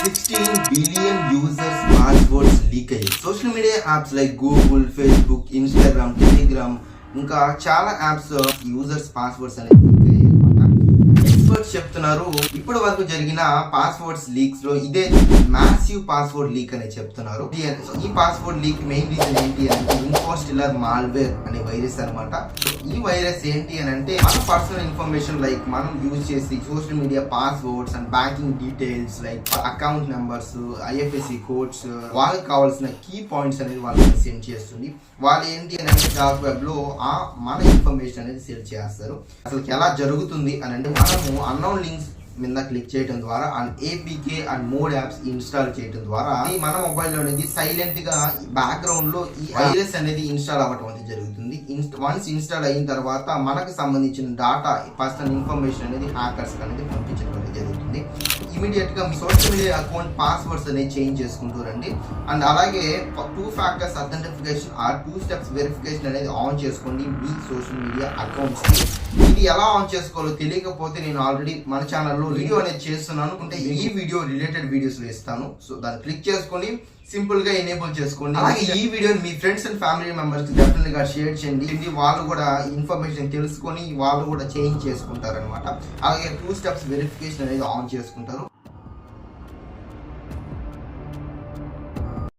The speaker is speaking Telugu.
16 billion users passwords leak అయ్యాయి. Social media apps like Google, Facebook, Instagram, Telegram ఇంకా చాలా యాప్స్ యూజర్స్ పాస్వర్డ్స్ అనేది లీక్ అయ్యాయి అన్నమాట. ఎక్స్పర్ట్స్ చెప్తున్నారు ఇప్పటి వరకు జరిగిన పాస్వర్డ్స్ లీక్స్ లో ఇదే మ్యాసివ్ పాస్వర్డ్ లీక్ అని చెప్తున్నారు. ఈ పాస్వర్డ్ లీక్ మెయిన్ రీజన్ ఏంటి అంటే ఇన్ఫోస్టిల్లర్ మాల్వేర్ అనే వైరస్ అన్నమాట. ఈ వైరస్ ఏంటి అని అంటే మన పర్సనల్ ఇన్ఫర్మేషన్ లైక్ మనం యూజ్ చేసి social media passwords and banking details like account numbers, IFSC codes, వాళ్ళకి కావాల్సిన కీ పాయింట్స్ అనేది వాళ్ళకి సెండ్ చేస్తుంది. వాళ్ళు ఏంటి అని అంటే డార్క్ వెబ్ లో మన ఇన్ఫర్మేషన్ అనేది సెండ్ చేస్తారు. అసలు ఎలా జరుగుతుంది అని అంటే మనము అన్నోన్ లింక్స్ మీద క్లిక్ చేయడం ద్వారా and APK and mode apps install చేయడం ద్వారా మన మొబైల్ లో అనేది సైలెంట్ గా బ్యాక్గ్రౌండ్ లో ఈ వైరస్ అనేది ఇన్స్టాల్ అవ్వడం అనేది జరుగుతుంది. వన్స్ ఇన్స్టాల్ అయిన తర్వాత మనకు సంబంధించిన డాటా, పర్సనల్ ఇన్ఫర్మేషన్ అనేది హ్యాకర్స్ అనేది పంపించడం అనేది జరుగుతుంది. ఇమీడియట్ గా మీ సోషల్ మీడియా అకౌంట్ పాస్వర్డ్స్ అనేది చేంజ్ చేసుకుంటూ రండి. అండ్ అలాగే 2 factors authentication or 2 steps verification అనేది ఆన్ చేసుకోండి మీ సోషల్ మీడియా అకౌంట్స్ కి. ఇది ఎలా ఆన్ చేసుకోవాలో తెలియకపోతే నేను ఆల్రెడీ మన ఛానల్లో వీడియో అనేది చేస్తున్నాను. అంటే ఈ వీడియో రిలేటెడ్ వీడియోస్ వేస్తాను. సో దాన్ని క్లిక్ చేసుకొని సింపుల్ గా ఎనేబుల్ చేసుకోండి. అలాగే ఈ వీడియోని మీ ఫ్రెండ్స్ అండ్ ఫ్యామిలీ మెంబర్స్ కి డెఫినెట్ గా షేర్ చేయండి. వాళ్ళు కూడా ఇన్ఫర్మేషన్ తెలుసుకొని వాళ్ళు కూడా చేంజ్ చేసుకుంటారు అనమాట. అలాగే 2 స్టెప్స్ వెరిఫికేషన్ అనేది ఆన్ చేసుకుంటారు.